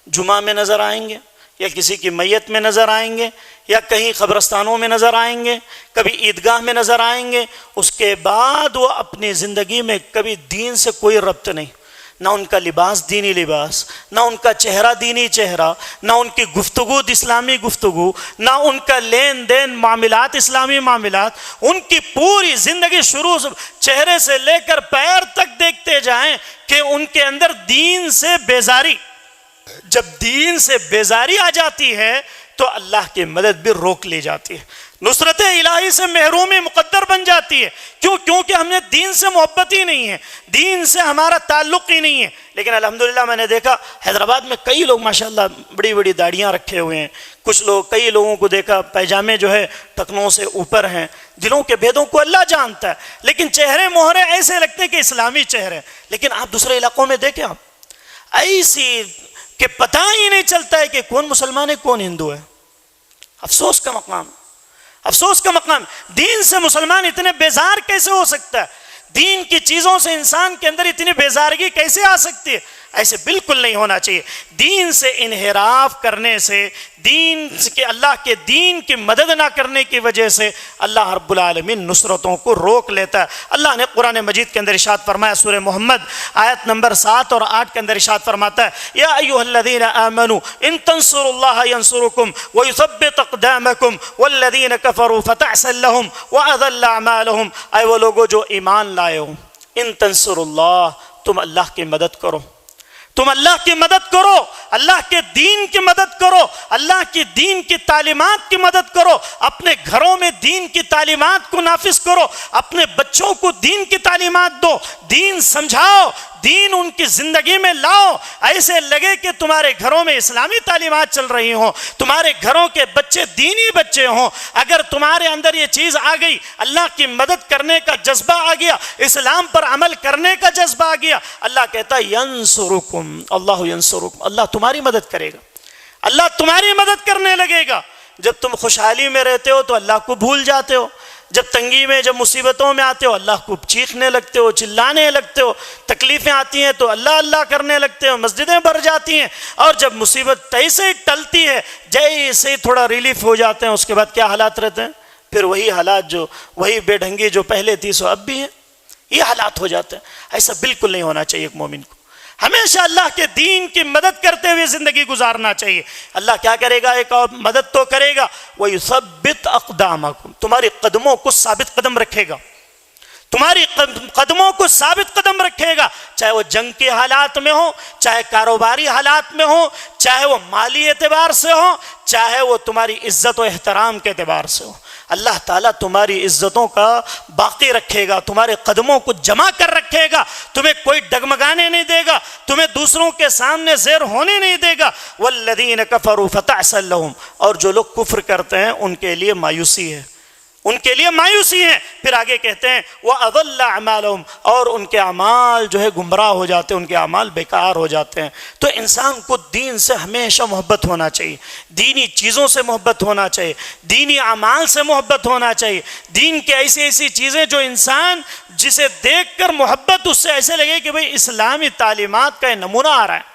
جمعہ میں نظر آئیں گے یا کسی کی میت میں نظر آئیں گے یا کہیں قبرستانوں میں نظر آئیں گے، کبھی عیدگاہ میں نظر آئیں گے، اس کے بعد وہ اپنی زندگی میں کبھی دین سے کوئی ربط نہیں، نہ ان کا لباس دینی لباس، نہ ان کا چہرہ دینی چہرہ، نہ ان کی گفتگو اسلامی گفتگو، نہ ان کا لین دین معاملات اسلامی معاملات، ان کی پوری زندگی شروع چہرے سے لے کر پیر تک دیکھتے جائیں کہ ان کے اندر دین سے بیزاری، جب دین سے بیزاری آ جاتی ہے تو اللہ کی مدد بھی روک لی جاتی ہے، نصرت الہی سے محرومی مقدر بن جاتی ہے۔ کیونکہ ہم نے دین سے محبت ہی نہیں ہے، دین سے ہمارا تعلق ہی نہیں ہے۔ لیکن الحمدللہ میں نے دیکھا حیدرآباد میں کئی لوگ ماشاءاللہ بڑی بڑی داڑیاں رکھے ہوئے ہیں، کچھ لوگ، کئی لوگوں کو دیکھا پیجامے جو ہے ٹکنوں سے اوپر ہیں، دلوں کے بھیدوں کو اللہ جانتا ہے، لیکن چہرے مہرے ایسے لگتے ہیں کہ اسلامی چہرے، لیکن آپ دوسرے علاقوں میں دیکھیں آپ ایسی کہ پتہ ہی نہیں چلتا ہے کہ کون مسلمان ہے کون ہندو ہے۔ افسوس کا مقام، افسوس کا مقام، دین سے مسلمان اتنے بیزار کیسے ہو سکتا ہے، دین کی چیزوں سے انسان کے اندر اتنی بیزارگی کیسے آ سکتی ہے؟ ایسے بالکل نہیں ہونا چاہیے۔ دین سے انحراف کرنے سے، دین کے اللہ کے دین کی مدد نہ کرنے کی وجہ سے اللہ رب العالمین نصرتوں کو روک لیتا ہے۔ اللہ نے قرآن مجید کے اندر ارشاد فرمایا، سورہ محمد آیت نمبر 7 اور 8 کے اندر ارشاد فرماتا ہے، یا ایھا الذین آمنوا ان تنصروا اللہ ینصرکم ویثبت اقدامکم والذین کفروا فتعسا لهم واضل اعمالهم، اے وہ لوگوں جو ایمان لائے ہو، ان تنصروا اللہ، تم اللہ کی مدد کرو، تم اللہ کی مدد کرو، اللہ کے دین کی مدد کرو، اللہ کی دین کی تعلیمات کی مدد کرو، اپنے گھروں میں دین کی تعلیمات کو نافذ کرو، اپنے بچوں کو دین کی تعلیمات دو، دین سمجھاؤ، دین ان کی زندگی میں لاؤ، ایسے لگے کہ تمہارے گھروں میں اسلامی تعلیمات چل رہی ہوں، تمہارے گھروں کے بچے دینی بچے ہوں۔ اگر تمہارے اندر یہ چیز آ گئی، اللہ کی مدد کرنے کا جذبہ آ گیا، اسلام پر عمل کرنے کا جذبہ آ گیا، اللہ کہتا ہے ینصرکم اللہ ینصرکم، اللہ تمہاری مدد کرے گا، اللہ تمہاری مدد کرنے لگے گا۔ جب تم خوشحالی میں رہتے ہو تو اللہ کو بھول جاتے ہو، جب تنگی میں، جب مصیبتوں میں آتے ہو اللہ کو چیخنے لگتے ہو، چلانے لگتے ہو، تکلیفیں آتی ہیں تو اللہ اللہ کرنے لگتے ہو، مسجدیں بھر جاتی ہیں، اور جب مصیبت جیسے ہی ٹلتی ہے، جیسے ہی تھوڑا ریلیف ہو جاتے ہیں، اس کے بعد کیا حالات رہتے ہیں؟ پھر وہی حالات، جو وہی بے ڈھنگی جو پہلے تھی سو اب بھی ہیں، یہ حالات ہو جاتے ہیں۔ ایسا بالکل نہیں ہونا چاہیے ایک مومن کو، ہمیشہ اللہ کے دین کی مدد کرتے ہوئے زندگی گزارنا چاہیے۔ اللہ کیا کرے گا؟ ایک اور مدد تو کرے گا، وَيُثَبِّتْ أَقْدَامَكُمْ، تمہاری قدموں کو ثابت قدم رکھے گا، تمہاری قدموں کو ثابت قدم رکھے گا، چاہے وہ جنگ کے حالات میں ہو، چاہے کاروباری حالات میں ہو، چاہے وہ مالی اعتبار سے ہو، چاہے وہ تمہاری عزت و احترام کے اعتبار سے ہو۔ اللہ تعالیٰ تمہاری عزتوں کا باقی رکھے گا، تمہارے قدموں کو جمع کر رکھے گا، تمہیں کوئی ڈگمگانے نہیں دے گا، تمہیں دوسروں کے سامنے زیر ہونے نہیں دے گا۔ وَالَّذِينَ كَفَرُوا فَتَعْسًا لَهُمْ، اور جو لوگ کفر کرتے ہیں ان کے لیے مایوسی ہے، ان کے لیے مایوسی ہے۔ پھر آگے کہتے ہیں وَأَضَلَّ أَعْمَالَهُمْ، اور ان کے اعمال جو ہے گمراہ ہو جاتے ہیں، ان کے اعمال بیکار ہو جاتے ہیں۔ تو انسان کو دین سے ہمیشہ محبت ہونا چاہیے، دینی چیزوں سے محبت ہونا چاہیے، دینی اعمال سے محبت ہونا چاہیے، دین کے ایسی چیزیں جو انسان جسے دیکھ کر محبت اس سے ایسے لگے کہ بھئی اسلامی تعلیمات کا یہ نمونہ آ رہا ہے۔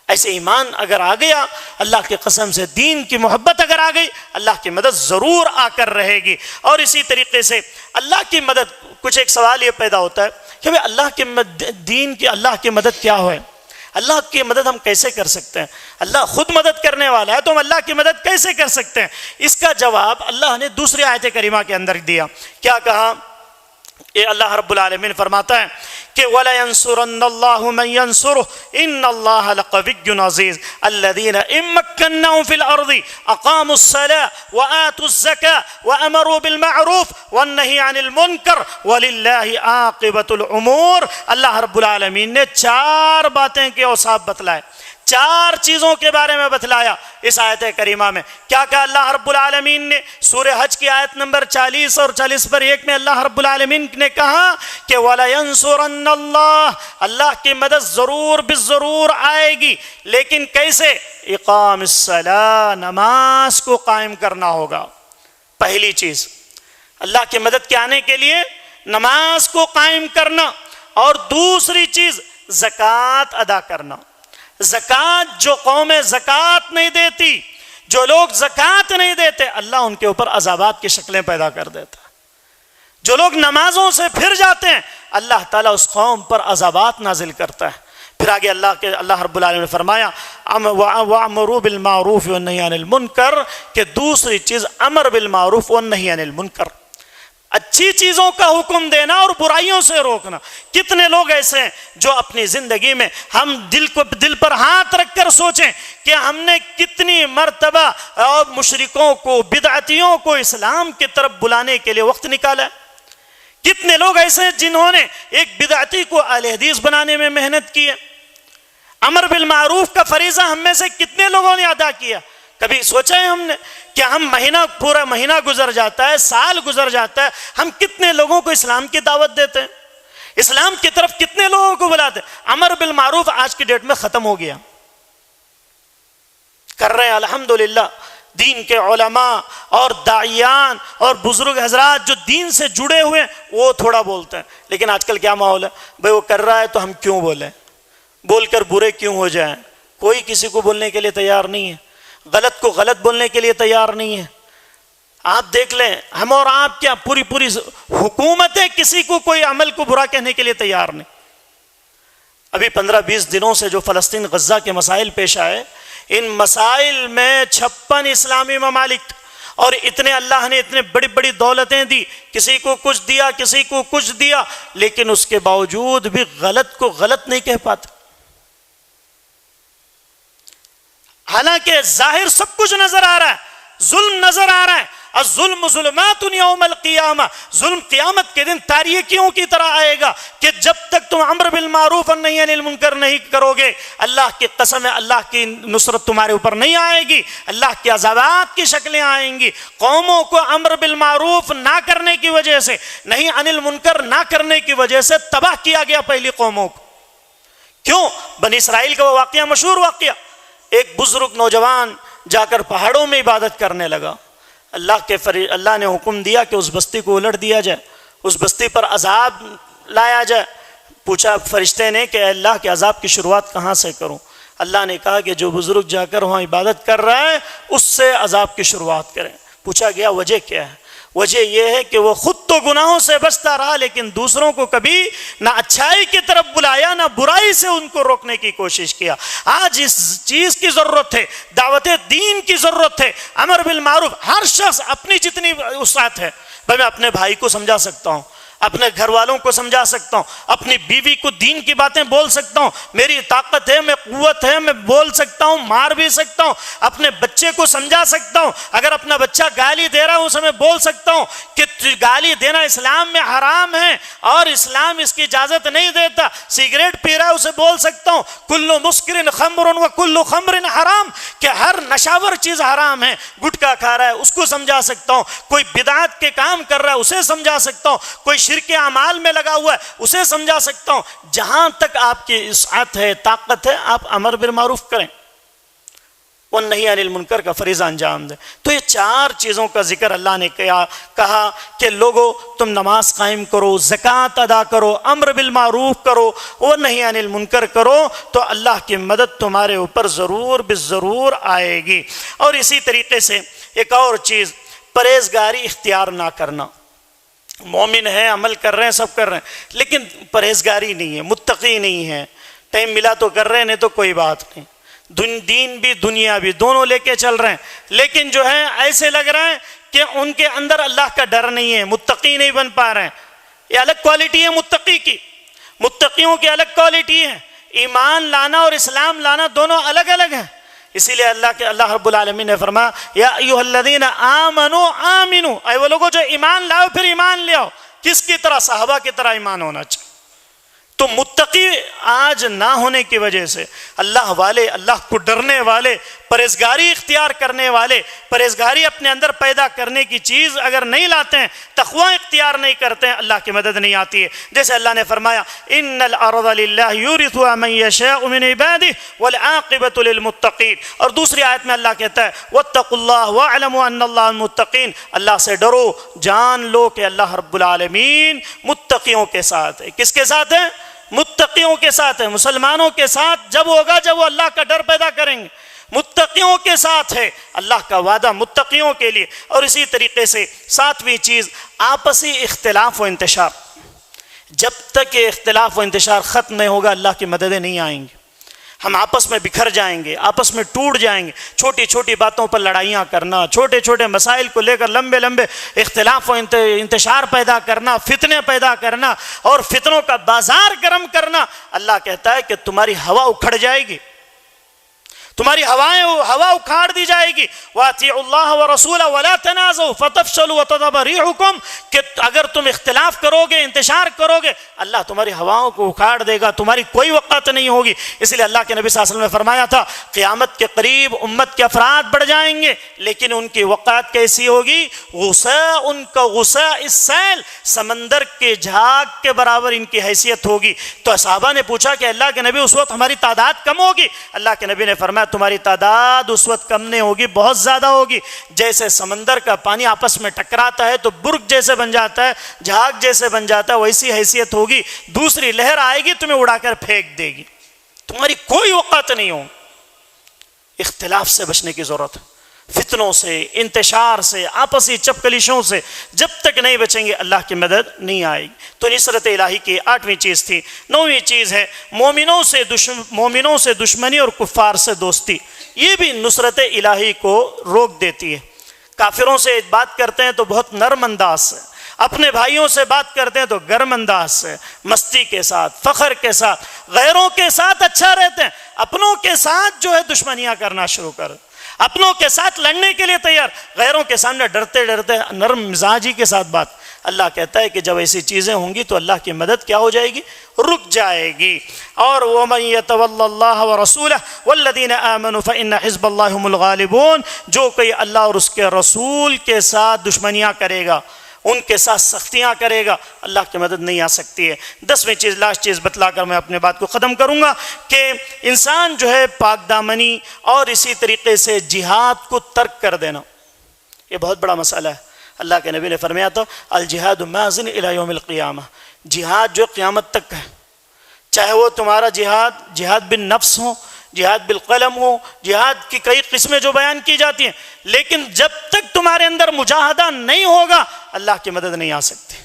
ایسے ایمان اگر آ گیا، اللہ کی قسم سے دین کی محبت اگر آ گئی، اللہ کی مدد ضرور آ کر رہے گی۔ اور اسی طریقے سے اللہ کی مدد، کچھ ایک سوال یہ پیدا ہوتا ہے کہ بھئی اللہ کی دین کی اللہ کی مدد کیا ہے؟ اللہ کی مدد ہم کیسے کر سکتے ہیں؟ اللہ خود مدد کرنے والا ہے تو ہم اللہ کی مدد کیسے کر سکتے ہیں؟ اس کا جواب اللہ نے دوسری آیت کریمہ کے اندر دیا۔ کیا کہا؟ یہ اللہ رب العالمین فرماتا ہے کہ وَلَيَنْصُرَنَّ اللَّهُ مَنْ يَنْصُرُهُ إِنَّ اللَّهَ لَقَوِيٌّ عَزِيزٌ الَّذِينَ إِن مَّكَّنَّاهُمْ فِي الْأَرْضِ أَقَامُوا الصَّلَاةَ وَآتُوا الزَّكَاةَ وَأَمَرُوا بِالْمَعْرُوفِ وَالنَّهِيَ عَنِ الْمُنكَرِ وَلِلَّهِ عَاقِبَةُ الْأُمُورِ۔ اللہ رب العالمین نے 4 باتیں کے اوصاف بتلائے، 4 چیزوں کے بارے میں بتلایا اس آیت کریمہ میں۔ کیا کہا اللہ رب العالمین نے؟ سورہ حج کی آیت نمبر 40 اور 40 پر 1 میں اللہ رب العالمین نے کہا کہ وَلَيَنْصُرَنَّ اللَّهُ، اللہ کی مدد ضرور بالضرور آئے گی، لیکن کیسے؟ اقام الصلاۃ، نماز کو قائم کرنا ہوگا۔ پہلی چیز اللہ کی مدد کے آنے کے لیے نماز کو قائم کرنا، اور دوسری چیز زکوٰۃ ادا کرنا۔ زکوٰۃ، جو قوم زکوٰۃ نہیں دیتی، جو لوگ زکوٰۃ نہیں دیتے، اللہ ان کے اوپر عذابات کی شکلیں پیدا کر دیتا ہے۔ جو لوگ نمازوں سے پھر جاتے ہیں، اللہ تعالیٰ اس قوم پر عذابات نازل کرتا ہے۔ پھر آگے اللہ رب العالمین نے فرمایا وَأَمْرُوا بِالْمَعْرُوفِ وَالنَّهِيَ عَنِ الْمُنكَرِ، کہ دوسری چیز امر بالمعروف وَالنَّهِيَ عَنِ الْمُنكَرِ، اچھی چیزوں کا حکم دینا اور برائیوں سے روکنا۔ کتنے لوگ ایسے ہیں جو اپنی زندگی میں ہم دل پر ہاتھ رکھ کر سوچیں کہ ہم نے کتنی مرتبہ اور مشرکوں کو، بدعتیوں کو اسلام کی طرف بلانے کے لیے وقت نکالا ہے۔ کتنے لوگ ایسے ہیں جنہوں نے ایک بدعتی کو اہل حدیث بنانے میں محنت کی ہے۔ امر بالمعروف کا فریضہ ہم میں سے کتنے لوگوں نے ادا کیا؟ کبھی سوچا ہے ہم نے کہ ہم پورا مہینہ گزر جاتا ہے، سال گزر جاتا ہے، ہم کتنے لوگوں کو اسلام کی دعوت دیتے ہیں، اسلام کی طرف کتنے لوگوں کو بلاتے ہیں؟ امر بالمعروف آج کی ڈیٹ میں ختم ہو گیا۔ کر رہے ہیں الحمدللہ، دین کے علماء اور داعیان اور بزرگ حضرات جو دین سے جڑے ہوئے ہیں وہ تھوڑا بولتے ہیں، لیکن آج کل کیا ماحول ہے؟ بھئی وہ کر رہا ہے تو ہم کیوں بولیں، بول کر برے کیوں ہو جائیں؟ کوئی کسی کو بولنے کے لیے تیار نہیں ہے، غلط کو غلط بولنے کے لیے تیار نہیں ہے۔ آپ دیکھ لیں، ہم اور آپ کیا پوری حکومتیں کسی کو کوئی عمل کو برا کہنے کے لیے تیار نہیں۔ ابھی 15-20 دنوں سے جو فلسطین غزہ کے مسائل پیش آئے، ان مسائل میں 56 اسلامی ممالک، اور اتنے اللہ نے اتنے بڑی بڑی دولتیں دی، کسی کو کچھ دیا، کسی کو کچھ دیا، لیکن اس کے باوجود بھی غلط کو غلط نہیں کہہ پاتے۔ حالانکہ ظاہر سب کچھ نظر آ رہا ہے، ظلم نظر آ رہا ہے، الظلم ظلمات یوم القیامہ، ظلم قیامت کے دن تاریکیوں کی طرح آئے گا کہ جب تک تم امر بالمعروف اور نہی عن المنکر نہیں کرو گے، اللہ کی قسم ہے اللہ کی نصرت تمہارے اوپر نہیں آئے گی، اللہ کے عذابات کی شکلیں آئیں گی۔ قوموں کو امر بالمعروف نہ کرنے کی وجہ سے، نہی عن المنکر نہ کرنے کی وجہ سے تباہ کیا گیا پہلی قوموں کو۔ کیوں؟ بنی اسرائیل کا وہ واقعہ مشہور واقعہ، ایک بزرگ نوجوان جا کر پہاڑوں میں عبادت کرنے لگا، اللہ نے حکم دیا کہ اس بستی کو الٹ دیا جائے، اس بستی پر عذاب لایا جائے۔ پوچھا فرشتے نے کہ اے اللہ کے عذاب کی شروعات کہاں سے کروں؟ اللہ نے کہا کہ جو بزرگ جا کر وہاں عبادت کر رہا ہے اس سے عذاب کی شروعات کریں۔ پوچھا گیا وجہ کیا ہے؟ وجہ یہ ہے کہ وہ خود تو گناہوں سے بچتا رہا لیکن دوسروں کو کبھی نہ اچھائی کی طرف بلایا نہ برائی سے ان کو روکنے کی کوشش کیا۔ آج اس چیز کی ضرورت ہے، دعوت دین کی ضرورت ہے، امر بالمعروف۔ ہر شخص اپنی جتنی وسعت ہے، میں اپنے بھائی کو سمجھا سکتا ہوں، اپنے گھر والوں کو سمجھا سکتا ہوں، اپنی بیوی کو دین کی باتیں بول سکتا ہوں، میری طاقت ہے، میں قوت ہے، میں بول سکتا ہوں، مار بھی سکتا ہوں، اپنے بچے کو سمجھا سکتا ہوں۔ اگر اپنا بچہ گالی دے رہا ہے اسے میں بول سکتا ہوں کہ گالی دینا اسلام میں حرام ہے اور اسلام اس کی اجازت نہیں دیتا۔ سگریٹ پی رہا ہے اسے بول سکتا ہوں کل مسکر خمر و کل خمر حرام، کہ ہر نشاور چیز حرام ہے۔ گٹکا کھا رہا ہے اس کو سمجھا سکتا ہوں، کوئی بدعت کے کام کر رہا ہے اسے سمجھا سکتا ہوں، کوئی شرک اعمال میں لگا ہوا ہے اسے سمجھا سکتا ہوں۔ جہاں تک آپ کی وسعت ہے، طاقت ہے، آپ امر بالمعروف کریں، والنہی عن المنکر کا فریضہ انجام دیں۔ تو یہ چار چیزوں کا ذکر اللہ نے کہا کہ لوگو تم نماز قائم کرو، زکوٰۃ ادا کرو، امر بالمعروف کرو، والنہی عن المنکر کرو، تو اللہ کی مدد تمہارے اوپر ضرور بالضرور آئے گی۔ اور اسی طریقے سے ایک اور چیز، پرہیزگاری اختیار نہ کرنا۔ مومن ہیں، عمل کر رہے ہیں، سب کر رہے ہیں، لیکن پرہیزگاری نہیں ہے، متقی نہیں ہے۔ ٹائم ملا تو کر رہے ہیں، نہیں تو کوئی بات نہیں۔ دین بھی دنیا بھی دونوں لے کے چل رہے ہیں، لیکن جو ہے ایسے لگ رہا ہے کہ ان کے اندر اللہ کا ڈر نہیں ہے، متقی نہیں بن پا رہے ہیں۔ یہ الگ کوالٹی ہے متقی کی، متقیوں کی الگ کوالٹی ہے۔ ایمان لانا اور اسلام لانا دونوں الگ الگ ہیں۔ اسی لیے اللہ رب العالمین نے فرمایا یا ایھا الذین آمنوا آمنوا، اے وہ لوگوں جو ایمان لاؤ پھر ایمان لے آؤ۔ کس کی طرح؟ صحابہ کی طرح ایمان ہونا چاہیے۔ تو متقی آج نہ ہونے کی وجہ سے اللہ والے، اللہ کو ڈرنے والے، پرہیزگاری اختیار کرنے والے، پرہیزگاری اپنے اندر پیدا کرنے کی چیز اگر نہیں لاتے ہیں، تقوی اختیار نہیں کرتے ہیں، اللہ کی مدد نہیں آتی ہے۔ جیسے اللہ نے فرمایا ان الارض للہ یورثها من یشاء من عباده والعاقبۃ للمتقین، اور دوسری آیت میں اللہ کہتا ہے واتقوا اللہ واعلموا ان اللہ المتقین، اللہ سے ڈرو، جان لو کہ اللہ رب العالمین متقیوں کے ساتھ ہے۔ کس کے ساتھ ہے؟ متقیوں کے ساتھ ہے۔ مسلمانوں کے ساتھ جب ہوگا جب وہ اللہ کا ڈر پیدا کریں گے، متقیوں کے ساتھ ہے اللہ کا وعدہ متقیوں کے لیے۔ اور اسی طریقے سے ساتویں چیز، آپسی اختلاف و انتشار۔ جب تک یہ اختلاف و انتشار ختم نہیں ہوگا اللہ کی مددیں نہیں آئیں گی۔ ہم آپس میں بکھر جائیں گے، آپس میں ٹوٹ جائیں گے، چھوٹی چھوٹی باتوں پر لڑائیاں کرنا، چھوٹے چھوٹے مسائل کو لے کر لمبے لمبے اختلاف و انتشار پیدا کرنا، فتنے پیدا کرنا اور فتنوں کا بازار گرم کرنا۔ اللہ کہتا ہے کہ تمہاری ہوا اکھڑ جائے گی، تمہاری ہوا اکھاڑ دی جائے گی۔ وَأَطِيعُوا اللَّهَ وَرَسُولَهُ وَلَا تَنَازَعُوا فَتَفْشَلُوا وَتَذْهَبَ رِيحُكُمْ، کہ اگر تم اختلاف کرو گے، انتشار کرو گے، اللہ تمہاری ہواؤں کو اکھاڑ دے گا، تمہاری کوئی وقت نہیں ہوگی۔ اس لیے اللہ کے نبی صلی اللہ علیہ وسلم نے فرمایا تھا قیامت کے قریب امت کے افراد بڑھ جائیں گے، لیکن ان کی وقت کیسی ہوگی؟ غصہ ان کا غصہ اس سیل، سمندر کے جھاگ کے برابر ان کی حیثیت ہوگی۔ تو صحابہ نے پوچھا کہ اللہ کے نبی اس وقت ہماری تعداد کم ہوگی؟ اللہ کے نبی نے فرمایا تمہاری تعداد اس وقت کم نہیں ہوگی، بہت زیادہ ہوگی۔ جیسے سمندر کا پانی آپس میں ٹکراتا ہے تو برق جیسے بن جاتا ہے، جھاگ جیسے بن جاتا ہے، ویسی حیثیت ہوگی۔ دوسری لہر آئے گی تمہیں اڑا کر پھینک دے گی، تمہاری کوئی وقت نہیں ہو۔ اختلاف سے بچنے کی ضرورت ہے، فتنوں سے، انتشار سے، آپسی چپکلیشوں سے جب تک نہیں بچیں گے اللہ کی مدد نہیں آئے گی۔ تو نصرت الہی کی 8ویں چیز تھی۔ 9ویں چیز ہے مومنوں سے دشمنی اور کفار سے دوستی۔ یہ بھی نصرت الہی کو روک دیتی ہے۔ کافروں سے بات کرتے ہیں تو بہت نرم انداز سے، اپنے بھائیوں سے بات کرتے ہیں تو گرم انداز سے، مستی کے ساتھ، فخر کے ساتھ، غیروں کے ساتھ اچھا رہتے ہیں، اپنوں کے ساتھ جو ہے دشمنیاں کرنا شروع کر، اپنوں کے ساتھ لڑنے کے لیے تیار، غیروں کے سامنے ڈرتے ڈرتے نرم مزاجی کے ساتھ بات۔ اللہ کہتا ہے کہ جب ایسی چیزیں ہوں گی تو اللہ کی مدد کیا ہو جائے گی؟ رک جائے گی۔ اور وَمَن يَتَوَلَّ اللَّهَ وَرَسُولَهُ وَالَّذِينَ آمَنُوا فَإِنَّ حِزْبَ اللَّهِ هُمُ الْغَالِبُونَ، جو کوئی اللہ اور اس کے رسول کے ساتھ دشمنیاں کرے گا، ان کے ساتھ سختیاں کرے گا، اللہ کی مدد نہیں آ سکتی ہے۔ 10ویں چیز، لاسٹ چیز بتلا کر میں اپنے بات کو ختم کروں گا کہ انسان جو ہے پاک دامنی اور اسی طریقے سے جہاد کو ترک کر دینا۔ یہ بہت بڑا مسئلہ ہے. اللہ کے نبی نے فرمایا تھا الجہاد ماضٍ الی یوم القیامہ، جہاد جو قیامت تک ہے، چاہے وہ تمہارا جہاد بالنفس ہو، جہاد بالقلم ہو، جہاد کی کئی قسمیں جو بیان کی جاتی ہیں، لیکن جب تک تمہارے اندر مجاہدہ نہیں ہوگا اللہ کی مدد نہیں آ سکتی.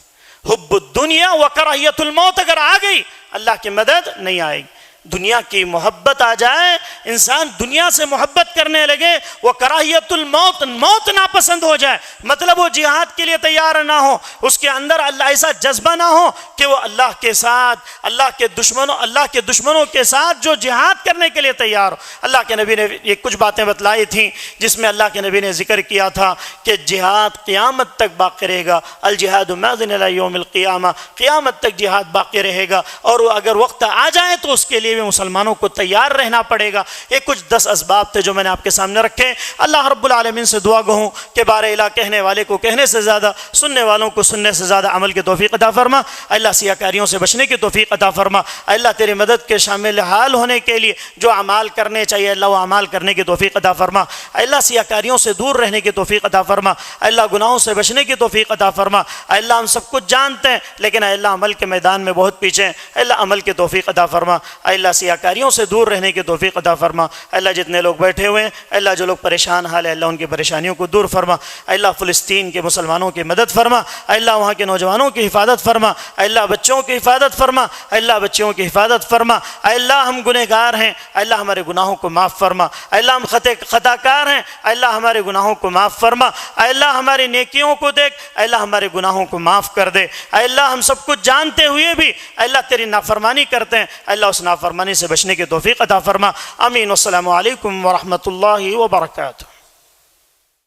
حب الدنیا و کراہیت الموت اگر آ گئی اللہ کی مدد نہیں آئے گی. دنیا کی محبت آ جائے، انسان دنیا سے محبت کرنے لگے، وہ کراہیت الموت، موت ناپسند ہو جائے، مطلب وہ جہاد کے لیے تیار نہ ہو، اس کے اندر اللہ ایسا جذبہ نہ ہو کہ وہ اللہ کے ساتھ، اللہ کے دشمنوں کے ساتھ جو جہاد کرنے کے لیے تیار ہو. اللہ کے نبی نے یہ کچھ باتیں بتلائی تھیں جس میں اللہ کے نبی نے ذکر کیا تھا کہ جہاد قیامت تک باقی رہے گا. الجہاد ماضٍ الی یوم القیامہ، قیامت تک جہاد باقی رہے گا، اور وہ اگر وقت آ جائے تو اس کے لیے مسلمانوں کو تیار رہنا پڑے گا. یہ کچھ 10 اسباب تھے جو میں نے آپ کے سامنے رکھے. اللہ رب العالمین سے دعا گو کہ بار الہ کہنے والے کو کہنے سے زیادہ، سننے والوں کو سننے سے زیادہ عمل کی توفیق عطا فرما. اللہ سیاکاریوں سے بچنے کی توفیق عطا فرما. اللہ تیری مدد کے شامل حال ہونے کے لیے جو اعمال کرنے چاہیے اللہ وہ اعمال کرنے کی توفیق عطا فرما. اللہ سیاکاریوں سے دور رہنے کی توفیق عطا فرما. اللہ گناہوں سے بچنے کی توفیق عطا فرما. اللہ ہم سب کچھ جانتے ہیں لیکن اللہ عمل کے میدان میں بہت پیچھے ہیں. اللہ عمل کی توفیق عطا فرما. اللہ سیاکاریوں سے دور رہنے کی توفیق عطا فرما. اللہ جتنے لوگ بیٹھے ہوئے ہیں، اللہ جو لوگ پریشان حال ہے اللہ ان کی پریشانیوں کو دور فرما. اللہ فلسطین کے مسلمانوں کی مدد فرما. اللہ وہاں کے نوجوانوں کی حفاظت فرما. اللہ بچوں کی حفاظت فرما. اللہ بچیوں کی حفاظت فرما. اللہ ہم گنہگار ہیں، اللہ ہمارے گناہوں کو معاف فرما. اللہ ہم خطا کار ہیں، اللہ ہمارے گناہوں کو معاف فرما. اللہ ہماری نیکیوں کو دیکھ، اللہ ہمارے گناہوں کو معاف کر دے. اللہ ہم سب کچھ جانتے ہوئے بھی اللہ تیری نافرمانی کرتے ہیں، اللہ اس نافرمانی سے بچنے کی توفیق عطا فرما. آمین. السلام علیکم ورحمۃ اللہ وبرکاتہ.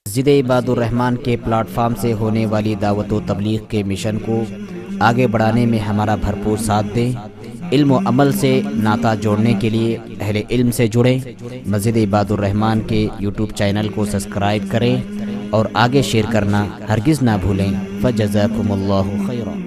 مسجد عباد الرحمن کے پلیٹ فارم سے ہونے والی دعوت و تبلیغ کے مشن کو آگے بڑھانے میں ہمارا بھرپور ساتھ دیں. علم و عمل سے ناطہ جوڑنے کے لیے اہل علم سے جڑیں. مسجد عباد الرحمن کے یوٹیوب چینل کو سبسکرائب کریں اور آگے شیئر کرنا ہرگز نہ بھولیں. فجزاکم اللہ خیرا.